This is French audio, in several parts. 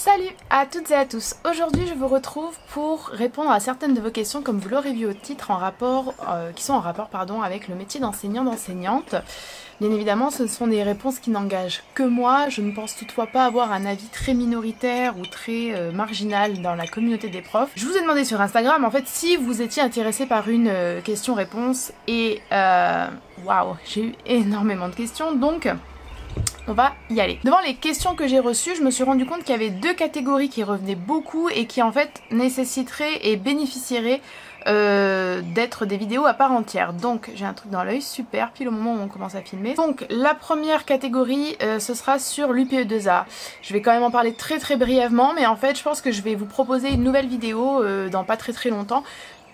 Salut à toutes et à tous. Aujourd'hui je vous retrouve pour répondre à certaines de vos questions comme vous l'aurez vu au titre qui sont en rapport avec le métier d'enseignante. Bien évidemment ce sont des réponses qui n'engagent que moi, je ne pense toutefois pas avoir un avis très minoritaire ou très marginal dans la communauté des profs. Je vous ai demandé sur Instagram en fait si vous étiez intéressé par une question-réponse et waouh, j'ai eu énormément de questions donc on va y aller. Devant les questions que j'ai reçues, je me suis rendu compte qu'il y avait deux catégories qui revenaient beaucoup et qui en fait nécessiteraient et bénéficieraient d'être des vidéos à part entière. Donc j'ai un truc dans l'œil, super, pile au moment où on commence à filmer. Donc la première catégorie, ce sera sur l'UPE2A. Je vais quand même en parler très brièvement, mais en fait je pense que je vais vous proposer une nouvelle vidéo dans pas très longtemps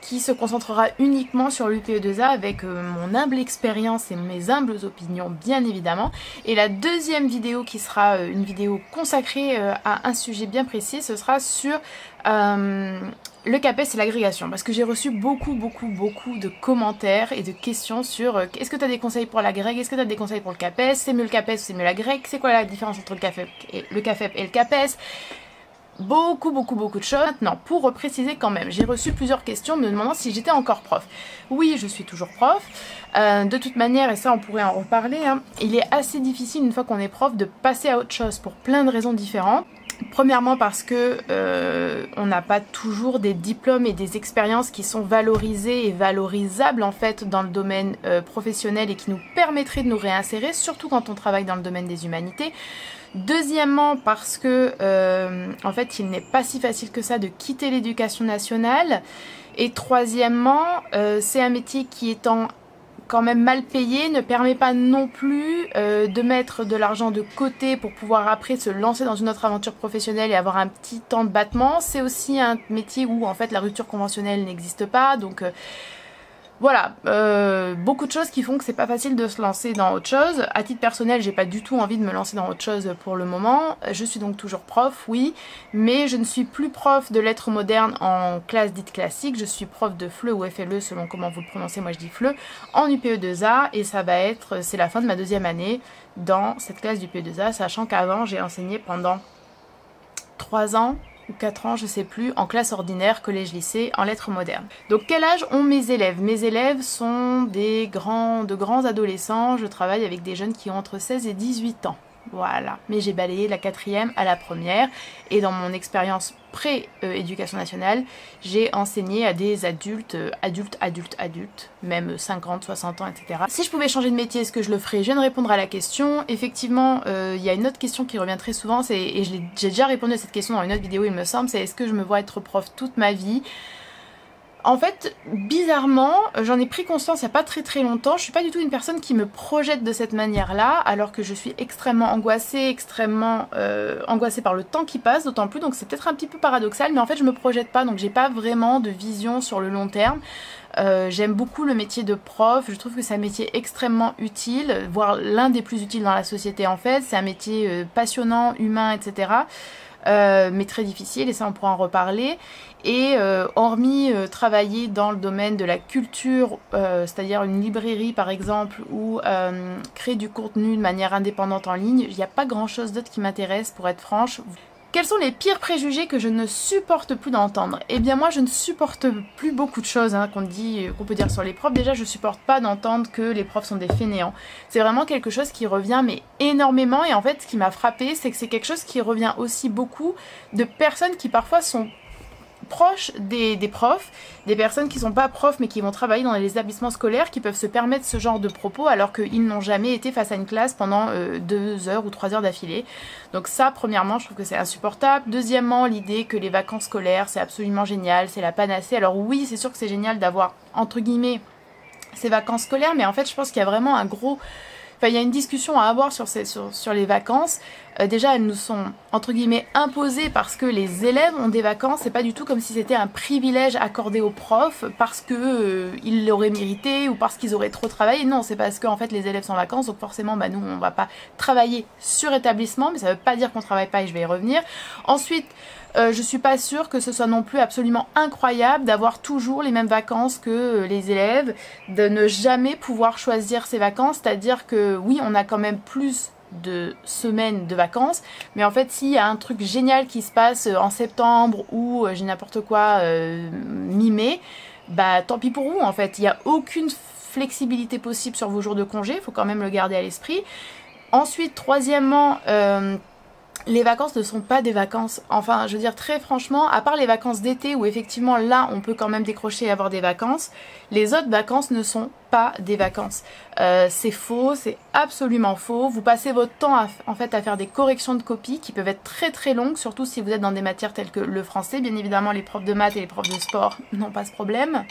qui se concentrera uniquement sur l'UPE2A avec mon humble expérience et mes humbles opinions bien évidemment. Et la deuxième vidéo qui sera une vidéo consacrée à un sujet bien précis, ce sera sur le CAPES et l'agrégation. Parce que j'ai reçu beaucoup de commentaires et de questions sur est-ce que tu as des conseils pour l'agrég, est-ce que tu as des conseils pour le CAPES, c'est mieux le CAPES ou c'est mieux l'agrég, c'est quoi la différence entre le CAFEP et le CAPES. Beaucoup de choses. Maintenant, pour préciser quand même, j'ai reçu plusieurs questions me demandant si j'étais encore prof. Oui, je suis toujours prof. De toute manière, et ça on pourrait en reparler, hein, il est assez difficile une fois qu'on est prof de passer à autre chose pour plein de raisons différentes. Premièrement parce que on n'a pas toujours des diplômes et des expériences qui sont valorisées et valorisables en fait dans le domaine professionnel et qui nous permettraient de nous réinsérer, surtout quand on travaille dans le domaine des humanités. Deuxièmement parce que en fait il n'est pas si facile que ça de quitter l'éducation nationale. Et troisièmement c'est un métier qui étant quand même mal payé ne permet pas non plus de mettre de l'argent de côté pour pouvoir après se lancer dans une autre aventure professionnelle et avoir un petit temps de battement. C'est aussi un métier où en fait la rupture conventionnelle n'existe pas, donc voilà, beaucoup de choses qui font que c'est pas facile de se lancer dans autre chose. À titre personnel, j'ai pas du tout envie de me lancer dans autre chose pour le moment. Je suis donc toujours prof, oui, mais je ne suis plus prof de lettres modernes en classe dite classique. Je suis prof de FLE ou FLE selon comment vous le prononcez, moi je dis FLE, en UPE2A et ça va être, c'est la fin de ma deuxième année dans cette classe d'UPE2A, sachant qu'avant j'ai enseigné pendant 3 ans. 4 ans, je sais plus, en classe ordinaire, collège-lycée, en lettres modernes. Donc quel âge ont mes élèves? Mes élèves sont de grands adolescents, je travaille avec des jeunes qui ont entre 16 et 18 ans. Voilà, mais j'ai balayé la 4e à la première et dans mon expérience pré-éducation nationale, j'ai enseigné à des adultes, même 50, 60 ans, etc. Si je pouvais changer de métier, est-ce que je le ferais? Je viens de répondre à la question. Effectivement, il y a une autre question qui revient très souvent, et j'ai déjà répondu à cette question dans une autre vidéo il me semble, c'est est-ce que je me vois être prof toute ma vie? En fait, bizarrement, j'en ai pris conscience il n'y a pas très longtemps, je suis pas du tout une personne qui me projette de cette manière-là, alors que je suis extrêmement angoissée, angoissée par le temps qui passe, d'autant plus, donc c'est peut-être un petit peu paradoxal, mais en fait je me projette pas, donc j'ai pas vraiment de vision sur le long terme. J'aime beaucoup le métier de prof, je trouve que c'est un métier extrêmement utile, voire l'un des plus utiles dans la société en fait, c'est un métier passionnant, humain, etc. Mais très difficile et ça on pourra en reparler. Et hormis travailler dans le domaine de la culture, c'est-à-dire une librairie par exemple, ou créer du contenu de manière indépendante en ligne, il n'y a pas grand chose d'autre qui m'intéresse pour être franche. Quels sont les pires préjugés que je ne supporte plus d'entendre? Eh bien moi je ne supporte plus beaucoup de choses hein, qu'on peut dire sur les profs. Déjà je supporte pas d'entendre que les profs sont des fainéants. C'est vraiment quelque chose qui revient mais énormément, et en fait ce qui m'a frappée c'est que c'est quelque chose qui revient aussi beaucoup de personnes qui parfois sont proches des profs, des personnes qui sont pas profs mais qui vont travailler dans les établissements scolaires, qui peuvent se permettre ce genre de propos alors qu'ils n'ont jamais été face à une classe pendant 2 heures ou 3 heures d'affilée. Donc ça, premièrement, je trouve que c'est insupportable. Deuxièmement, l'idée que les vacances scolaires c'est absolument génial, c'est la panacée. Alors oui, c'est sûr que c'est génial d'avoir entre guillemets ces vacances scolaires, mais en fait je pense qu'il y a vraiment il y a une discussion à avoir sur les vacances. Déjà, elles nous sont, entre guillemets, imposées parce que les élèves ont des vacances. C'est pas du tout comme si c'était un privilège accordé aux profs parce que ils l'auraient mérité ou parce qu'ils auraient trop travaillé. Non, c'est parce que en fait, les élèves sont en vacances. Donc forcément, bah, nous, on va pas travailler sur établissement. Mais ça veut pas dire qu'on travaille pas et je vais y revenir. Ensuite, je suis pas sûre que ce soit non plus absolument incroyable d'avoir toujours les mêmes vacances que les élèves, de ne jamais pouvoir choisir ses vacances, c'est-à-dire que oui, on a quand même plus de semaines de vacances. Mais en fait, s'il y a un truc génial qui se passe en septembre ou j'ai n'importe quoi mi-mai, bah tant pis pour vous en fait. Il n'y a aucune flexibilité possible sur vos jours de congé, il faut quand même le garder à l'esprit. Ensuite, troisièmement, les vacances ne sont pas des vacances, enfin je veux dire très franchement, à part les vacances d'été où effectivement là on peut quand même décrocher et avoir des vacances, les autres vacances ne sont pas des vacances. C'est faux, c'est absolument faux. Vous passez votre temps en fait à faire des corrections de copies qui peuvent être très très longues, surtout si vous êtes dans des matières telles que le français. Bien évidemment les profs de maths et les profs de sport n'ont pas ce problème.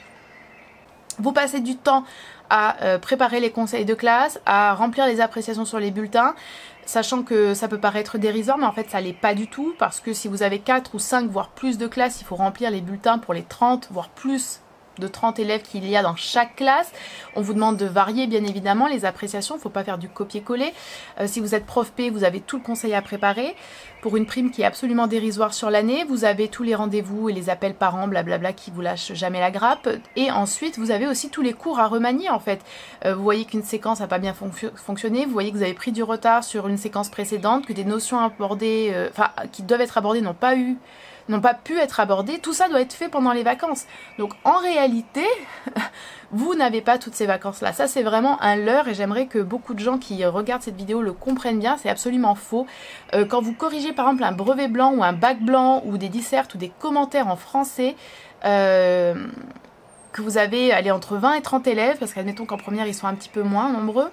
Vous passez du temps à préparer les conseils de classe, à remplir les appréciations sur les bulletins, sachant que ça peut paraître dérisoire, mais en fait ça l'est pas du tout, parce que si vous avez 4 ou 5 voire plus de classes, il faut remplir les bulletins pour les 30 voire plus de 30 élèves qu'il y a dans chaque classe. On vous demande de varier bien évidemment les appréciations, il ne faut pas faire du copier-coller. Si vous êtes prof P, vous avez tout le conseil à préparer. Pour une prime qui est absolument dérisoire sur l'année, vous avez tous les rendez-vous et les appels parents, blablabla, qui vous lâchent jamais la grappe. Et ensuite, vous avez aussi tous les cours à remanier en fait. Vous voyez qu'une séquence n'a pas bien fonctionné, vous voyez que vous avez pris du retard sur une séquence précédente, que des notions abordées, qui doivent être abordées n'ont pas pu être abordées, tout ça doit être fait pendant les vacances. Donc en réalité, vous n'avez pas toutes ces vacances-là. Ça c'est vraiment un leurre et j'aimerais que beaucoup de gens qui regardent cette vidéo le comprennent bien, c'est absolument faux. Quand vous corrigez par exemple un brevet blanc ou un bac blanc ou des dissertes ou des commentaires en français, que vous avez allez, entre 20 et 30 élèves, parce qu'admettons qu'en première ils sont un petit peu moins nombreux,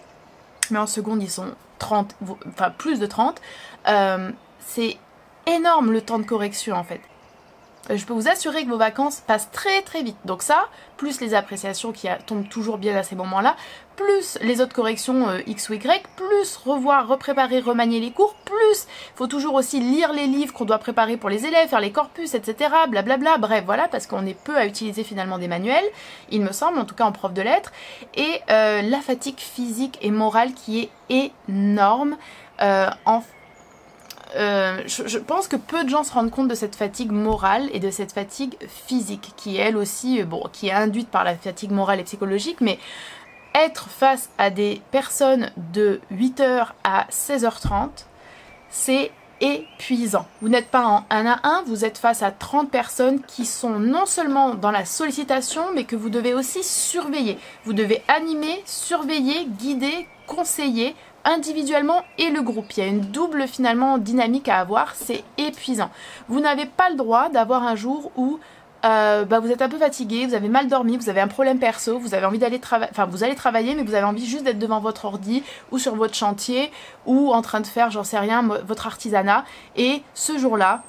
mais en seconde ils sont 30, enfin plus de 30, c'est énorme le temps de correction en fait. Je peux vous assurer que vos vacances passent très très vite. Donc ça, plus les appréciations qui tombent toujours bien à ces moments-là, plus les autres corrections X ou Y, plus revoir, repréparer, remanier les cours, plus il faut toujours aussi lire les livres qu'on doit préparer pour les élèves, faire les corpus, etc. Blablabla. Bref, voilà, parce qu'on est peu à utiliser finalement des manuels, il me semble, en tout cas en prof de lettres. Et la fatigue physique et morale qui est énorme je pense que peu de gens se rendent compte de cette fatigue morale et de cette fatigue physique qui est elle aussi, qui est induite par la fatigue morale et psychologique, mais être face à des personnes de 8h à 16h30, c'est épuisant. Vous n'êtes pas en 1 à 1, vous êtes face à 30 personnes qui sont non seulement dans la sollicitation, mais que vous devez aussi surveiller. Vous devez animer, surveiller, guider, conseiller, individuellement et le groupe. Il y a une double finalement dynamique à avoir, c'est épuisant. Vous n'avez pas le droit d'avoir un jour où vous êtes un peu fatigué, vous avez mal dormi, vous avez un problème perso, vous avez envie d'aller travailler, enfin vous allez travailler mais vous avez envie juste d'être devant votre ordi ou sur votre chantier ou en train de faire, j'en sais rien, votre artisanat, et ce jour-là,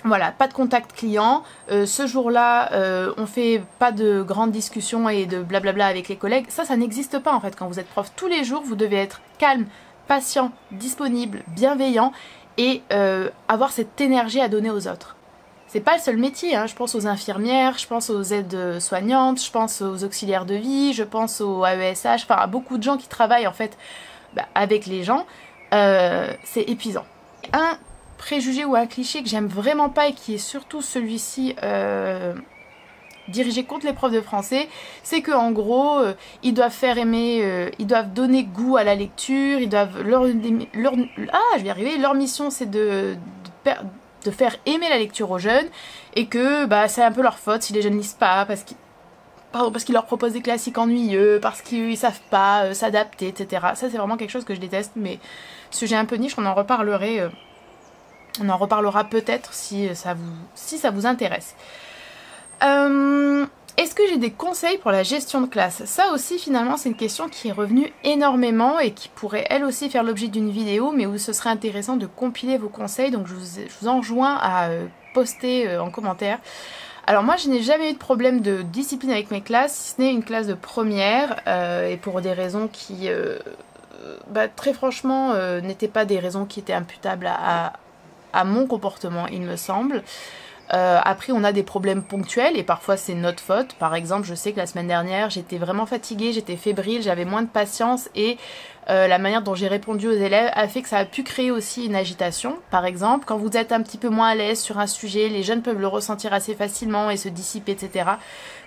voilà, pas de contact client, ce jour-là on fait pas de grandes discussions et de blablabla avec les collègues, ça n'existe pas en fait. Quand vous êtes prof tous les jours, vous devez être calme, patient, disponible, bienveillant et avoir cette énergie à donner aux autres. C'est pas le seul métier, hein. Je pense aux infirmières, je pense aux aides soignantes, je pense aux auxiliaires de vie, je pense aux AESH, enfin à beaucoup de gens qui travaillent en fait avec les gens, c'est épuisant. Un préjugé ou un cliché que j'aime vraiment pas et qui est surtout celui-ci dirigé contre les profs de français, c'est que en gros ils doivent faire aimer, ils doivent donner goût à la lecture, ils doivent leur mission c'est de faire aimer la lecture aux jeunes, et que c'est un peu leur faute si les jeunes lisent pas parce qu'ils leur proposent des classiques ennuyeux, parce qu'ils savent pas s'adapter, etc. Ça c'est vraiment quelque chose que je déteste, mais sujet un peu niche, on en reparlerait. On en reparlera peut-être si ça vous intéresse. Est-ce que j'ai des conseils pour la gestion de classe? Ça aussi finalement c'est une question qui est revenue énormément et qui pourrait elle aussi faire l'objet d'une vidéo, mais où ce serait intéressant de compiler vos conseils, donc je vous enjoins à poster en commentaire. Alors moi je n'ai jamais eu de problème de discipline avec mes classes, si ce n'est une classe de première, et pour des raisons qui très franchement n'étaient pas des raisons qui étaient imputables à mon comportement, il me semble. Après on a des problèmes ponctuels et parfois c'est notre faute. Par exemple, je sais que la semaine dernière j'étais vraiment fatiguée, j'étais fébrile, j'avais moins de patience et la manière dont j'ai répondu aux élèves a fait que ça a pu créer aussi une agitation. Par exemple, quand vous êtes un petit peu moins à l'aise sur un sujet, les jeunes peuvent le ressentir assez facilement et se dissiper, etc.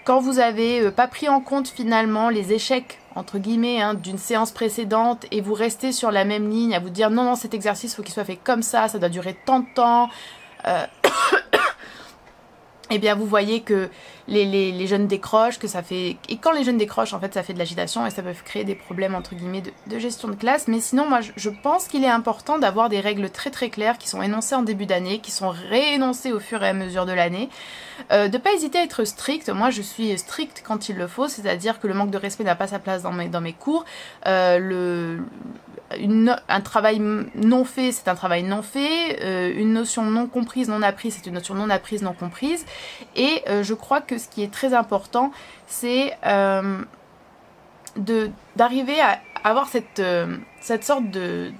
Quand vous avez pas pris en compte finalement les échecs, entre guillemets, hein, d'une séance précédente et vous restez sur la même ligne à vous dire non, cet exercice, il faut qu'il soit fait comme ça doit durer tant de temps, eh bien vous voyez que les jeunes décrochent, que ça fait... Et quand les jeunes décrochent, en fait, ça fait de l'agitation et ça peut créer des problèmes, entre guillemets, de gestion de classe. Mais sinon, moi, je pense qu'il est important d'avoir des règles très très claires qui sont énoncées en début d'année, qui sont réénoncées au fur et à mesure de l'année. De pas hésiter à être strict. Moi, je suis stricte quand il le faut, c'est-à-dire que le manque de respect n'a pas sa place dans mes cours. Un travail non fait, c'est un travail non fait. Une notion non comprise, non apprise, c'est une notion non apprise, non comprise. Et je crois que ce qui est très important, c'est d'arriver à avoir cette sorte de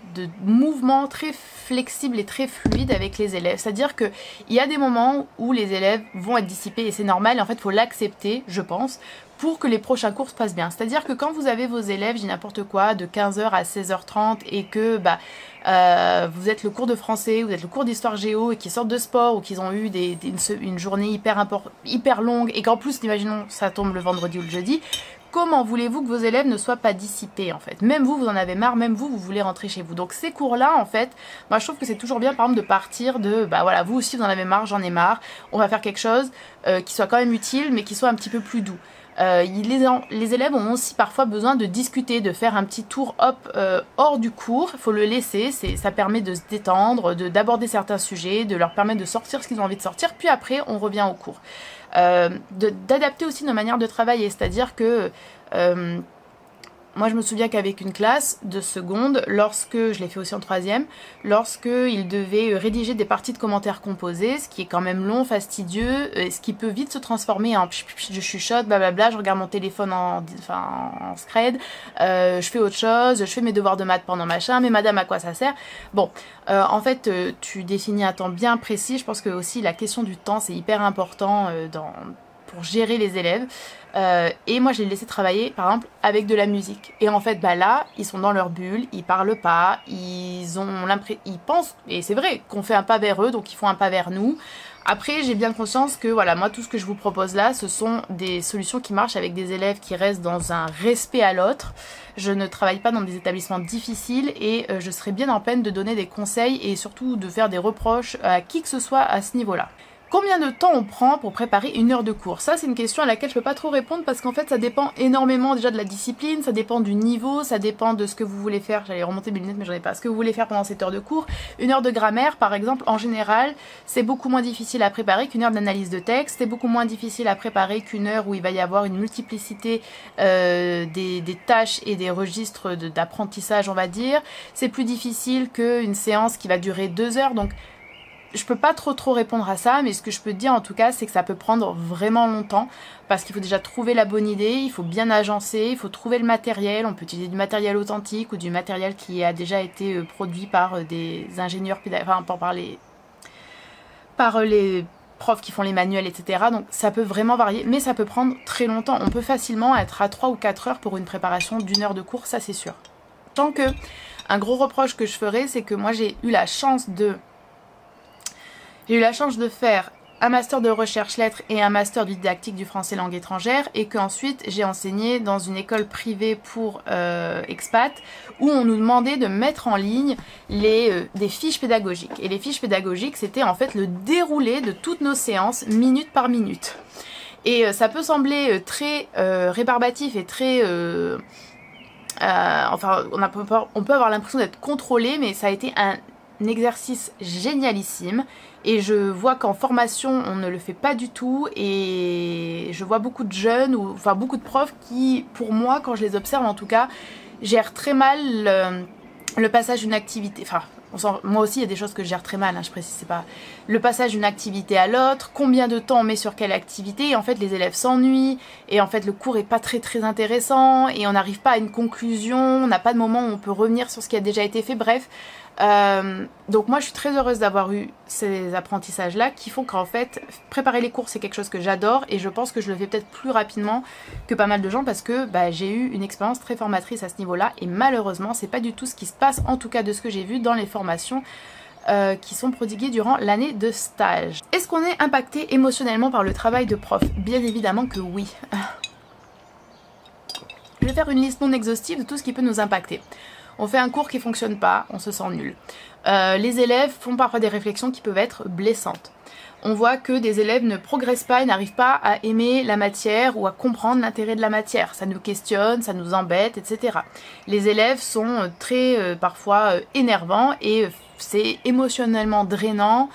mouvement très flexible et très fluide avec les élèves. C'est-à-dire qu'il y a des moments où les élèves vont être dissipés et c'est normal. Et en fait, il faut l'accepter, je pense, pour que les prochains cours se passent bien. C'est-à-dire que quand vous avez vos élèves, je dis n'importe quoi, de 15h à 16h30 et que vous êtes le cours de français, vous êtes le cours d'histoire géo et qu'ils sortent de sport ou qu'ils ont eu une journée hyper longue et qu'en plus, imaginons, ça tombe le vendredi ou le jeudi, comment voulez-vous que vos élèves ne soient pas dissipés en fait? Même vous en avez marre, même vous voulez rentrer chez vous. Donc ces cours-là, en fait, moi je trouve que c'est toujours bien par exemple de partir de, voilà, vous aussi vous en avez marre, j'en ai marre, on va faire quelque chose qui soit quand même utile mais qui soit un petit peu plus doux. Les élèves ont aussi parfois besoin de discuter, de faire un petit tour hors du cours, il faut le laisser, ça permet de se détendre, d'aborder certains sujets, de leur permettre de sortir ce qu'ils ont envie de sortir, puis après on revient au cours. D'adapter aussi nos manières de travailler, c'est-à-dire que moi je me souviens qu'avec une classe de seconde, lorsque, je l'ai fait aussi en troisième, lorsqu'ils devaient rédiger des parties de commentaires composés, ce qui est quand même long, fastidieux, ce qui peut vite se transformer en je chuchote, blablabla, je regarde mon téléphone en scred, je fais autre chose, je fais mes devoirs de maths pendant machin, mais madame à quoi ça sert? Bon, en fait tu définis un temps bien précis, je pense que aussi la question du temps c'est hyper important pour gérer les élèves. Et moi je les laissais travailler par exemple avec de la musique et en fait là ils sont dans leur bulle, ils parlent pas, ils pensent, et c'est vrai qu'on fait un pas vers eux donc ils font un pas vers nous. Après j'ai bien conscience que voilà, moi tout ce que je vous propose là ce sont des solutions qui marchent avec des élèves qui restent dans un respect à l'autre. Je ne travaille pas dans des établissements difficiles et je serais bien en peine de donner des conseils et surtout de faire des reproches à qui que ce soit à ce niveau là. Combien de temps on prend pour préparer une heure de cours? Ça c'est une question à laquelle je peux pas trop répondre parce qu'en fait ça dépend énormément déjà de la discipline, ça dépend du niveau, ça dépend de ce que vous voulez faire. J'allais remonter mes lunettes mais j'en ai pas. Ce que vous voulez faire pendant cette heure de cours. Une heure de grammaire par exemple, en général c'est beaucoup moins difficile à préparer qu'une heure d'analyse de texte, c'est beaucoup moins difficile à préparer qu'une heure où il va y avoir une multiplicité des tâches et des registres d'apprentissage on va dire. C'est plus difficile qu'une séance qui va durer 2 heures, donc je peux pas trop répondre à ça, mais ce que je peux te dire en tout cas c'est que ça peut prendre vraiment longtemps parce qu'il faut déjà trouver la bonne idée, il faut bien agencer, il faut trouver le matériel, on peut utiliser du matériel authentique ou du matériel qui a déjà été produit par des ingénieurs pédagogiques, enfin par les profs qui font les manuels etc. Donc ça peut vraiment varier mais ça peut prendre très longtemps, on peut facilement être à 3 ou 4 heures pour une préparation d'une heure de cours, ça c'est sûr. Tant que un gros reproche que je ferais c'est que moi j'ai eu la chance de faire un master de recherche lettres et un master de didactique du français langue étrangère et qu'ensuite j'ai enseigné dans une école privée pour expats où on nous demandait de mettre en ligne des fiches pédagogiques. Et les fiches pédagogiques c'était en fait le déroulé de toutes nos séances minute par minute. Et ça peut sembler très rébarbatif et très... enfin on peut avoir l'impression d'être contrôlé mais ça a été un exercice génialissime. Et je vois qu'en formation on ne le fait pas du tout et je vois beaucoup de jeunes, enfin beaucoup de profs qui, pour moi, quand je les observe en tout cas, gèrent très mal le passage d'une activité, enfin moi aussi il y a des choses que je gère très mal, hein, je précise, c'est pas le passage d'une activité à l'autre, combien de temps on met sur quelle activité, et en fait les élèves s'ennuient, et en fait le cours est pas très intéressant, et on n'arrive pas à une conclusion, on n'a pas de moment où on peut revenir sur ce qui a déjà été fait, bref, Donc moi je suis très heureuse d'avoir eu ces apprentissages là qui font qu'en fait préparer les cours c'est quelque chose que j'adore et je pense que je le fais peut-être plus rapidement que pas mal de gens parce que j'ai eu une expérience très formatrice à ce niveau là et malheureusement c'est pas du tout ce qui se passe, en tout cas de ce que j'ai vu dans les formations qui sont prodiguées durant l'année de stage. Est-ce qu'on est impacté émotionnellement par le travail de prof? Bien évidemment que oui. Je vais faire une liste non exhaustive de tout ce qui peut nous impacter. On fait un cours qui ne fonctionne pas, on se sent nul. Les élèves font parfois des réflexions qui peuvent être blessantes. On voit que des élèves ne progressent pas et n'arrivent pas à aimer la matière ou à comprendre l'intérêt de la matière. Ça nous questionne, ça nous embête, etc. Les élèves sont très parfois énervants et c'est émotionnellement drainant,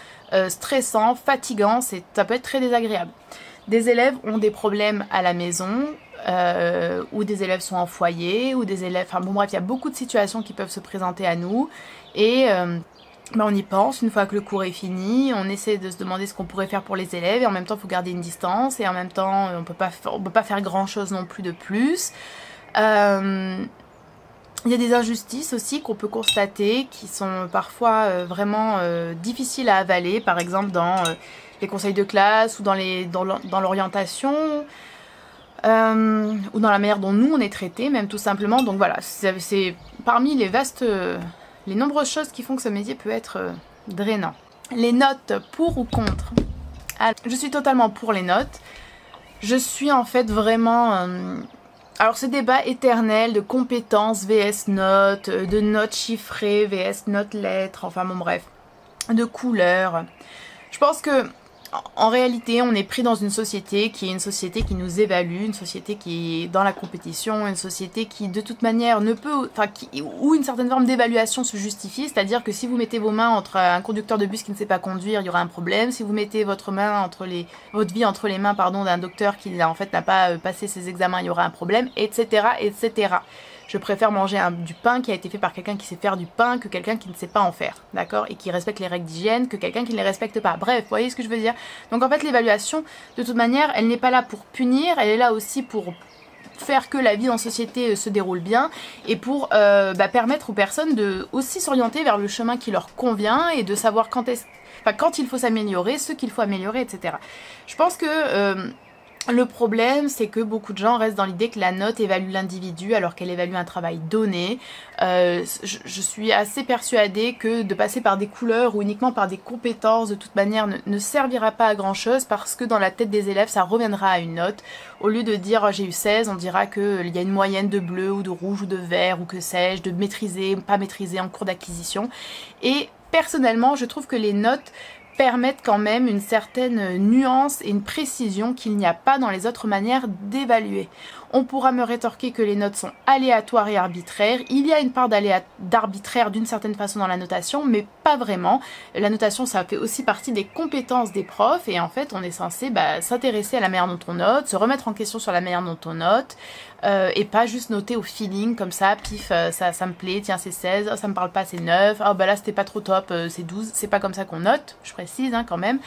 stressant, fatigant, ça peut être très désagréable. Des élèves ont des problèmes à la maison, ou des élèves sont en foyer, ou des élèves... Enfin bon bref, il y a beaucoup de situations qui peuvent se présenter à nous et on y pense une fois que le cours est fini, on essaie de se demander ce qu'on pourrait faire pour les élèves et en même temps il faut garder une distance et en même temps on peut pas faire grand chose non plus de plus. Il y a des injustices aussi qu'on peut constater qui sont parfois vraiment difficiles à avaler, par exemple dans les conseils de classe ou dans l'orientation ou dans la manière dont nous on est traités même tout simplement. Donc voilà, c'est parmi les nombreuses choses qui font que ce métier peut être drainant. Les notes pour ou contre? Alors, je suis totalement pour les notes. Je suis en fait vraiment... Alors ce débat éternel de compétences vs notes, de notes chiffrées vs notes lettres, enfin bon bref, de couleurs. Je pense que en réalité on est pris dans une société qui est une société qui nous évalue, une société qui est dans la compétition, une société qui de toute manière ne peut, enfin où une certaine forme d'évaluation se justifie, c'est-à-dire que si vous mettez vos mains entre un conducteur de bus qui ne sait pas conduire, il y aura un problème. Si vous mettez votre vie entre les mains d'un docteur qui en fait n'a pas passé ses examens, il y aura un problème, etc., etc. Je préfère manger du pain qui a été fait par quelqu'un qui sait faire du pain que quelqu'un qui ne sait pas en faire, d'accord? Et qui respecte les règles d'hygiène que quelqu'un qui ne les respecte pas. Bref, vous voyez ce que je veux dire? Donc en fait l'évaluation, de toute manière, elle n'est pas là pour punir, elle est là aussi pour faire que la vie en société se déroule bien et pour permettre aux personnes de aussi s'orienter vers le chemin qui leur convient et de savoir quand il faut s'améliorer, ce qu'il faut améliorer, etc. Je pense que... le problème, c'est que beaucoup de gens restent dans l'idée que la note évalue l'individu alors qu'elle évalue un travail donné. Je suis assez persuadée que de passer par des couleurs ou uniquement par des compétences de toute manière ne servira pas à grand chose parce que dans la tête des élèves, ça reviendra à une note. Au lieu de dire j'ai eu 16, on dira qu'il y a une moyenne de bleu ou de rouge ou de vert ou que sais-je, de maîtriser, pas maîtriser en cours d'acquisition. Et personnellement, je trouve que les notes permettent quand même une certaine nuance et une précision qu'il n'y a pas dans les autres manières d'évaluer. On pourra me rétorquer que les notes sont aléatoires et arbitraires. Il y a une part d'arbitraire d'une certaine façon dans la notation, mais pas vraiment. La notation, ça fait aussi partie des compétences des profs et en fait, on est censé s'intéresser à la manière dont on note, se remettre en question sur la manière dont on note et pas juste noter au feeling comme ça, pif, ça me plaît, tiens c'est 16, oh, ça me parle pas, c'est 9, oh là c'était pas trop top, c'est 12, c'est pas comme ça qu'on note, je précise quand même.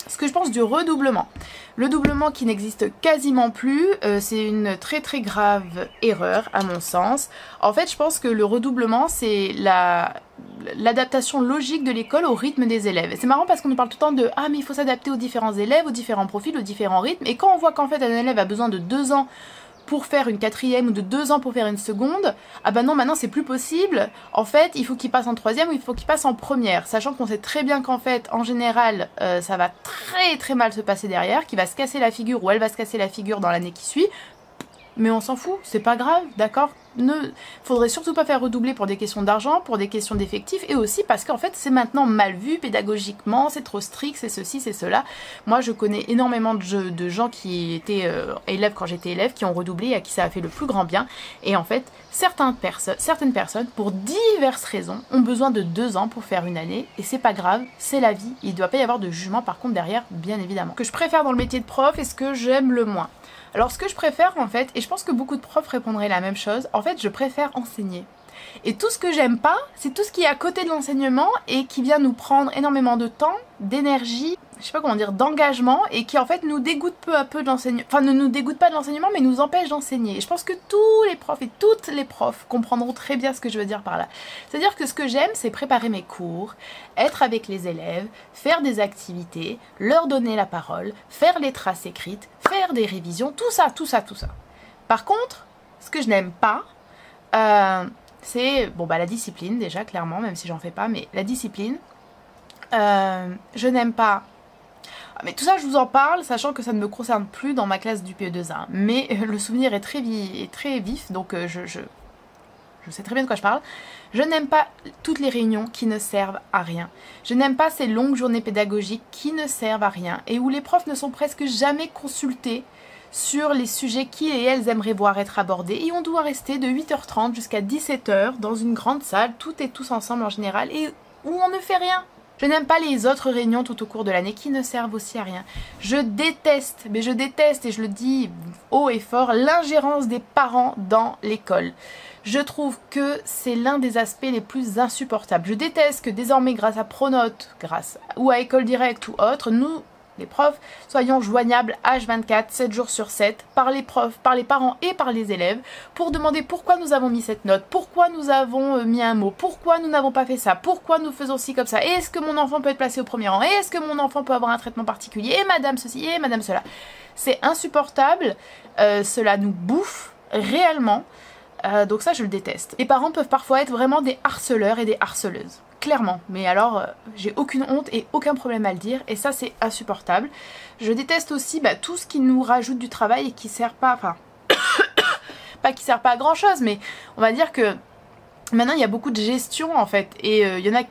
Ce que je pense du redoublement. Le doublement qui n'existe quasiment plus, c'est une très très grave erreur à mon sens. En fait, je pense que le redoublement, c'est l'adaptation logique de l'école au rythme des élèves. Et c'est marrant parce qu'on nous parle tout le temps de « Ah, mais il faut s'adapter aux différents élèves, aux différents profils, aux différents rythmes. » Et quand on voit qu'en fait un élève a besoin de 2 ans pour faire une quatrième ou de 2 ans pour faire une seconde, ah bah non, maintenant c'est plus possible. En fait, il faut qu'il passe en troisième ou il faut qu'il passe en première. Sachant qu'on sait très bien qu'en fait, en général, ça va très très mal se passer derrière, qu'il va se casser la figure ou elle va se casser la figure dans l'année qui suit. Mais on s'en fout, c'est pas grave, d'accord? Faudrait surtout pas faire redoubler pour des questions d'argent, pour des questions d'effectifs, et aussi parce qu'en fait c'est maintenant mal vu pédagogiquement, c'est trop strict, c'est ceci, c'est cela. Moi je connais énormément de gens qui étaient élèves quand j'étais élève, qui ont redoublé et à qui ça a fait le plus grand bien. Et en fait, certaines personnes, pour diverses raisons, ont besoin de 2 ans pour faire une année, et c'est pas grave, c'est la vie. Il doit pas y avoir de jugement par contre derrière, bien évidemment. Ce que je préfère dans le métier de prof et ce que j'aime le moins. Alors ce que je préfère en fait, et je pense que beaucoup de profs répondraient la même chose, en fait je préfère enseigner. Et tout ce que j'aime pas, c'est tout ce qui est à côté de l'enseignement et qui vient nous prendre énormément de temps, d'énergie, je sais pas comment dire, d'engagement, et qui en fait nous dégoûte peu à peu de l'enseignement, enfin ne nous dégoûte pas de l'enseignement mais nous empêche d'enseigner. Et je pense que tous les profs et toutes les profs comprendront très bien ce que je veux dire par là. C'est-à-dire que ce que j'aime, c'est préparer mes cours, être avec les élèves, faire des activités, leur donner la parole, faire les traces écrites, faire des révisions, tout ça, tout ça, tout ça. Par contre, ce que je n'aime pas, c'est bon, bah, la discipline déjà, clairement, même si j'en fais pas, mais la discipline, je n'aime pas. Mais tout ça, je vous en parle, sachant que ça ne me concerne plus dans ma classe du PE2A. Mais le souvenir est très vif, donc je sais très bien de quoi je parle. Je n'aime pas toutes les réunions qui ne servent à rien. Je n'aime pas ces longues journées pédagogiques qui ne servent à rien et où les profs ne sont presque jamais consultés sur les sujets qu'ils et elles aimeraient voir être abordés. Et on doit rester de 8h30 jusqu'à 17h dans une grande salle, toutes et tous ensemble en général, et où on ne fait rien. Je n'aime pas les autres réunions tout au cours de l'année qui ne servent aussi à rien. Je déteste, mais je déteste, et je le dis haut et fort, l'ingérence des parents dans l'école. Je trouve que c'est l'un des aspects les plus insupportables. Je déteste que désormais, grâce à Pronote, ou à École Directe ou autre, nous, les profs, soyons joignables H24, 7 jours sur 7, par les profs, par les parents et par les élèves, pour demander pourquoi nous avons mis cette note, pourquoi nous avons mis un mot, pourquoi nous n'avons pas fait ça, pourquoi nous faisons ci comme ça, est-ce que mon enfant peut être placé au premier rang, est-ce que mon enfant peut avoir un traitement particulier, et madame ceci, et madame cela. C'est insupportable, cela nous bouffe réellement, donc ça je le déteste. Les parents peuvent parfois être vraiment des harceleurs et des harceleuses. Clairement, mais alors j'ai aucune honte et aucun problème à le dire et ça c'est insupportable. Je déteste aussi tout ce qui nous rajoute du travail et qui sert pas, enfin pas qui sert pas à grand chose, mais on va dire que maintenant il y a beaucoup de gestion en fait et il y en a,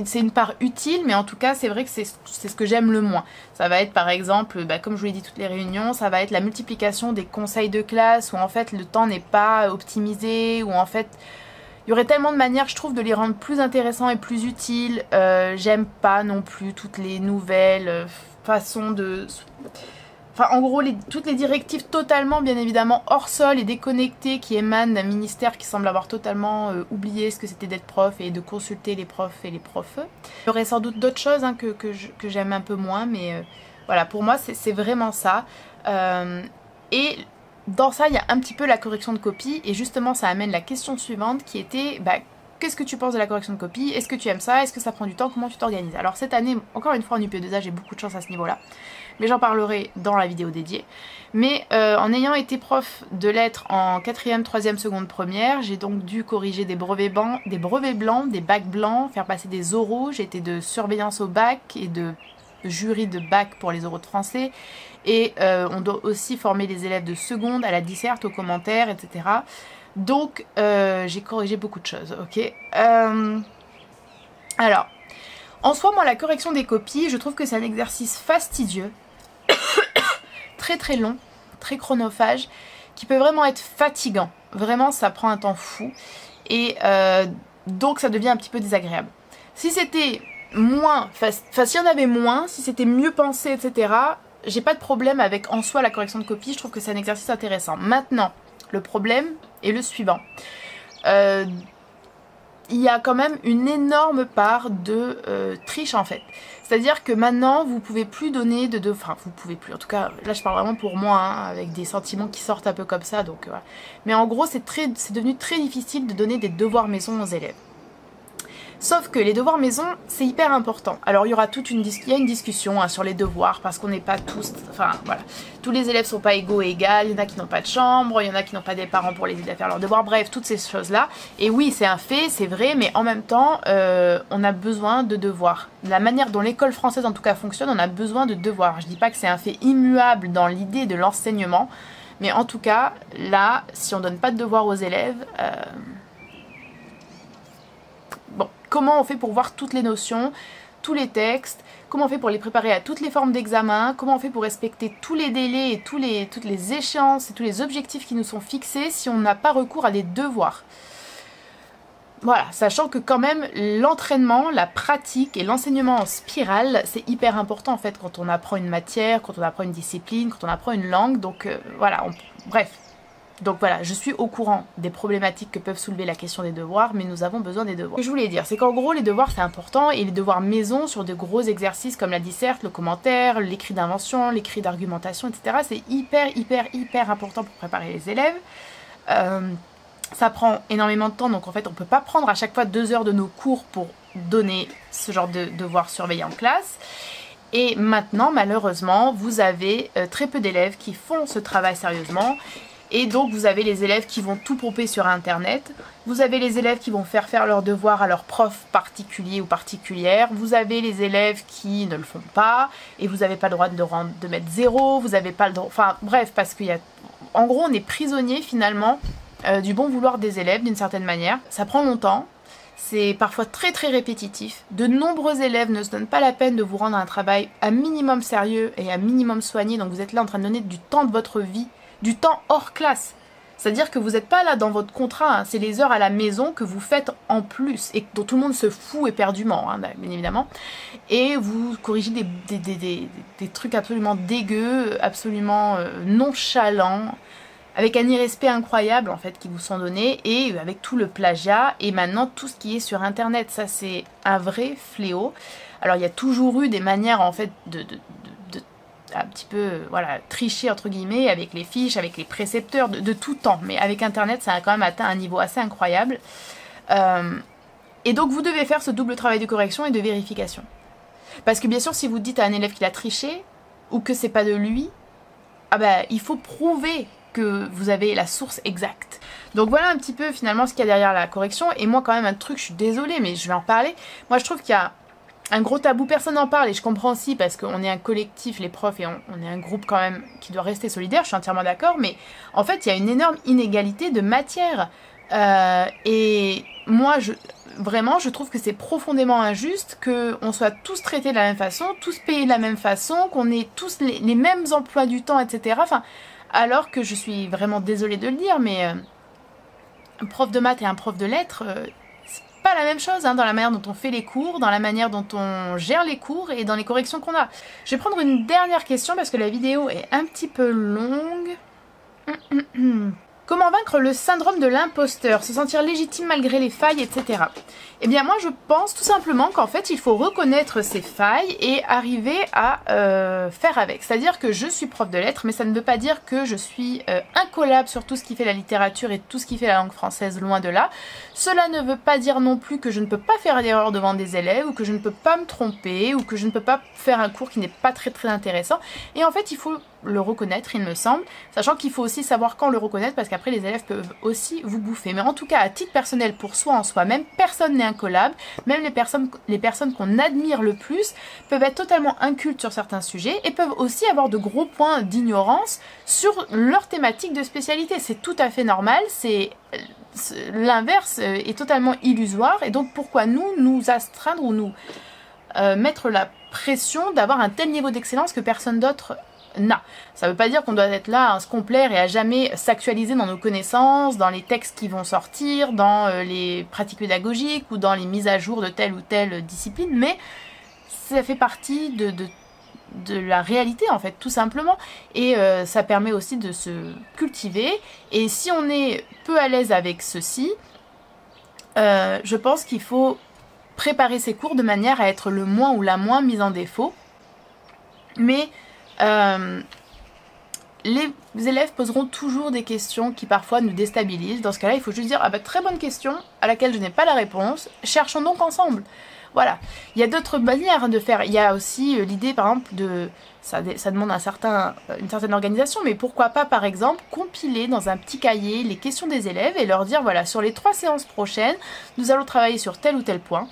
c'est une part utile, mais en tout cas c'est vrai que c'est ce que j'aime le moins. Ça va être par exemple, comme je vous l'ai dit, toutes les réunions, ça va être la multiplication des conseils de classe où en fait le temps n'est pas optimisé, où en fait il y aurait tellement de manières, je trouve, de les rendre plus intéressants et plus utiles. J'aime pas non plus toutes les nouvelles façons de... Enfin, en gros, toutes les directives totalement, bien évidemment, hors sol et déconnectées qui émanent d'un ministère qui semble avoir totalement oublié ce que c'était d'être prof et de consulter les profs et les profs. Il y aurait sans doute d'autres choses que j'aime un peu moins, mais voilà, pour moi, c'est vraiment ça. Et dans ça, il y a un petit peu la correction de copie et justement ça amène la question suivante qui était qu'est-ce que tu penses de la correction de copie? Est-ce que tu aimes ça? Est-ce que ça prend du temps? Comment tu t'organises? Alors cette année, encore une fois en UP2A, j'ai beaucoup de chance à ce niveau-là, mais j'en parlerai dans la vidéo dédiée. Mais en ayant été prof de lettres en 4e, 3e, seconde, première, j'ai donc dû corriger des brevets blancs, des bacs blancs, faire passer des oraux, j'ai été de surveillance au bac et de jury de bac pour les oraux de français. Et on doit aussi former les élèves de seconde à la disserte, aux commentaires, etc. Donc j'ai corrigé beaucoup de choses, ok. Alors, en soi, moi, la correction des copies, je trouve que c'est un exercice fastidieux, très très long, très chronophage, qui peut vraiment être fatigant. Vraiment, ça prend un temps fou. Et donc ça devient un petit peu désagréable. Si c'était moins, s'il y en avait moins, si c'était mieux pensé, etc., j'ai pas de problème avec en soi la correction de copie, je trouve que c'est un exercice intéressant. Maintenant, le problème est le suivant. Il y a quand même une énorme part de triche en fait. C'est-à-dire que maintenant, vous pouvez plus donner de... Enfin, vous pouvez plus, en tout cas, là je parle vraiment pour moi, hein, avec des sentiments qui sortent un peu comme ça, donc voilà. Mais en gros, c'est devenu très difficile de donner des devoirs maison aux élèves. Sauf que les devoirs maison, c'est hyper important. Alors il y aura il y a une discussion sur les devoirs, parce qu'on n'est pas tous, enfin voilà, tous les élèves sont pas égaux et égales, il y en a qui n'ont pas de chambre, il y en a qui n'ont pas des parents pour les aider à faire leurs devoirs, bref, toutes ces choses-là. Et oui, c'est un fait, c'est vrai, mais en même temps, on a besoin de devoirs. La manière dont l'école française en tout cas fonctionne, on a besoin de devoirs. Je dis pas que c'est un fait immuable dans l'idée de l'enseignement, mais en tout cas, là, si on donne pas de devoirs aux élèves... Comment on fait pour voir toutes les notions, tous les textes, comment on fait pour les préparer à toutes les formes d'examen, comment on fait pour respecter tous les délais et toutes les échéances et tous les objectifs qui nous sont fixés si on n'a pas recours à des devoirs. Voilà, sachant que quand même l'entraînement, la pratique et l'enseignement en spirale, c'est hyper important en fait quand on apprend une matière, quand on apprend une discipline, quand on apprend une langue, donc voilà, bref. Donc voilà, je suis au courant des problématiques que peuvent soulever la question des devoirs, mais nous avons besoin des devoirs. Ce que je voulais dire, c'est qu'en gros, les devoirs, c'est important, et les devoirs maison sur de gros exercices comme la disserte, le commentaire, l'écrit d'invention, l'écrit d'argumentation, etc., c'est hyper important pour préparer les élèves. Ça prend énormément de temps, donc en fait, on peut pas prendre à chaque fois 2 heures de nos cours pour donner ce genre de devoirs surveillés en classe. Et maintenant, malheureusement, vous avez très peu d'élèves qui font ce travail sérieusement. Et donc vous avez les élèves qui vont tout pomper sur internet, vous avez les élèves qui vont faire leurs devoirs à leurs profs particuliers ou particulières, vous avez les élèves qui ne le font pas, et vous n'avez pas le droit de mettre 0, vous n'avez pas le droit, enfin bref, parce qu'il y a, en gros on est prisonnier finalement du bon vouloir des élèves d'une certaine manière. Ça prend longtemps, c'est parfois très répétitif, de nombreux élèves ne se donnent pas la peine de vous rendre un travail à minimum sérieux et à minimum soigné, donc vous êtes là en train de donner du temps de votre vie, du temps hors classe. C'est-à-dire que vous n'êtes pas là dans votre contrat, hein. C'est les heures à la maison que vous faites en plus et dont tout le monde se fout éperdument, hein, bien évidemment. Et vous corrigez des trucs absolument dégueux, absolument nonchalants, avec un irrespect incroyable en fait qui vous sont donnés, et avec tout le plagiat et maintenant tout ce qui est sur internet. Ça c'est un vrai fléau. Alors il y a toujours eu des manières en fait de un petit peu, voilà, tricher entre guillemets avec les fiches, avec les précepteurs de tout temps. Mais avec internet, ça a quand même atteint un niveau assez incroyable. Et donc vous devez faire ce double travail de correction et de vérification. Parce que bien sûr, si vous dites à un élève qu'il a triché, ou que c'est pas de lui, ah ben, il faut prouver que vous avez la source exacte. Donc voilà un petit peu finalement ce qu'il y a derrière la correction. Et moi quand même un truc, je suis désolée, mais je vais en parler. Moi je trouve qu'il y a un gros tabou, personne n'en parle, et je comprends aussi parce qu'on est un collectif, les profs, et on est un groupe quand même qui doit rester solidaire, je suis entièrement d'accord, mais en fait il y a une énorme inégalité de matière, et moi vraiment je trouve que c'est profondément injuste qu'on soit tous traités de la même façon, tous payés de la même façon, qu'on ait tous les mêmes emplois du temps, etc. Enfin, alors que je suis vraiment désolée de le dire, mais un prof de maths et un prof de lettres, pas la même chose, hein, dans la manière dont on fait les cours, dans la manière dont on gère les cours et dans les corrections qu'on a. Je vais prendre une dernière question parce que la vidéo est un petit peu longue. Comment vaincre le syndrome de l'imposteur, se sentir légitime malgré les failles, etc. Eh bien moi je pense tout simplement qu'en fait il faut reconnaître ses failles et arriver à faire avec. C'est-à-dire que je suis prof de lettres, mais ça ne veut pas dire que je suis incollable sur tout ce qui fait la littérature et tout ce qui fait la langue française, loin de là. Cela ne veut pas dire non plus que je ne peux pas faire d'erreurs devant des élèves, ou que je ne peux pas me tromper, ou que je ne peux pas faire un cours qui n'est pas très intéressant. Et en fait il faut le reconnaître, il me semble, sachant qu'il faut aussi savoir quand le reconnaître, parce qu'après les élèves peuvent aussi vous bouffer. Mais en tout cas, à titre personnel, pour soi en soi-même, personne n'est incollable. Même les personnes qu'on admire le plus peuvent être totalement incultes sur certains sujets et peuvent aussi avoir de gros points d'ignorance sur leur thématique de spécialité. C'est tout à fait normal, l'inverse est totalement illusoire, et donc pourquoi nous astreindre ou nous mettre la pression d'avoir un tel niveau d'excellence que personne d'autre n'a. Ça ne veut pas dire qu'on doit être là à se complaire et à jamais s'actualiser dans nos connaissances, dans les textes qui vont sortir, dans les pratiques pédagogiques ou dans les mises à jour de telle ou telle discipline, mais ça fait partie de la réalité en fait, tout simplement, et ça permet aussi de se cultiver. Et si on est peu à l'aise avec ceci, je pense qu'il faut préparer ses cours de manière à être le moins ou la moins mise en défaut. Mais les élèves poseront toujours des questions qui parfois nous déstabilisent. Dans ce cas-là, il faut juste dire « Ah bah très bonne question à laquelle je n'ai pas la réponse, cherchons donc ensemble ». Voilà. Il y a d'autres manières de faire. Il y a aussi l'idée par exemple de... Ça demande une certaine organisation, mais pourquoi pas par exemple compiler dans un petit cahier les questions des élèves et leur dire voilà, sur les 3 séances prochaines, nous allons travailler sur tel ou tel point.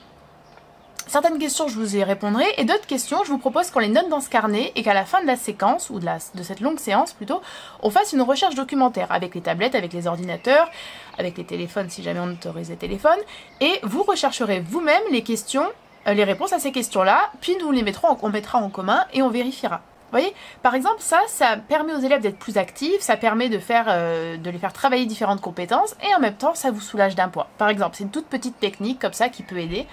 Certaines questions, je vous y répondrai, et d'autres questions, je vous propose qu'on les note dans ce carnet et qu'à la fin de la séquence, ou de cette longue séance plutôt, on fasse une recherche documentaire avec les tablettes, avec les ordinateurs, avec les téléphones si jamais on autorise les téléphones, et vous rechercherez vous-même les questions, les réponses à ces questions-là, puis nous les mettrons, on mettra en commun et on vérifiera. Vous voyez, par exemple, ça permet aux élèves d'être plus actifs, ça permet de les faire travailler différentes compétences, et en même temps, ça vous soulage d'un poids. Par exemple, c'est une toute petite technique comme ça qui peut aider.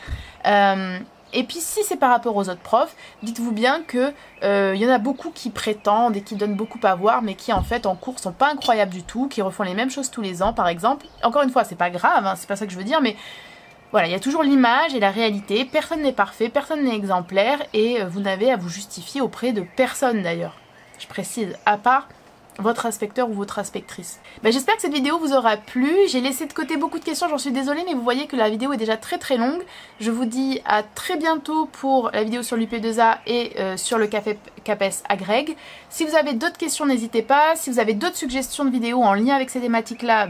Et puis si c'est par rapport aux autres profs, dites-vous bien que y en a beaucoup qui prétendent et qui donnent beaucoup à voir, mais qui en fait en cours sont pas incroyables du tout, qui refont les mêmes choses tous les ans par exemple. Encore une fois, c'est pas grave, hein, c'est pas ça que je veux dire, mais voilà, il y a toujours l'image et la réalité, personne n'est parfait, personne n'est exemplaire, et vous n'avez à vous justifier auprès de personne d'ailleurs. Je précise, à part votre inspecteur ou votre inspectrice. J'espère que cette vidéo vous aura plu. J'ai laissé de côté beaucoup de questions, j'en suis désolée, mais vous voyez que la vidéo est déjà très très longue. Je vous dis à très bientôt pour la vidéo sur l'UP2A et sur le café CAPES à Greg. Si vous avez d'autres questions, n'hésitez pas. Si vous avez d'autres suggestions de vidéos en lien avec ces thématiques-là,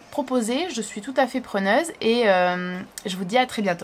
proposez, je suis tout à fait preneuse et je vous dis à très bientôt.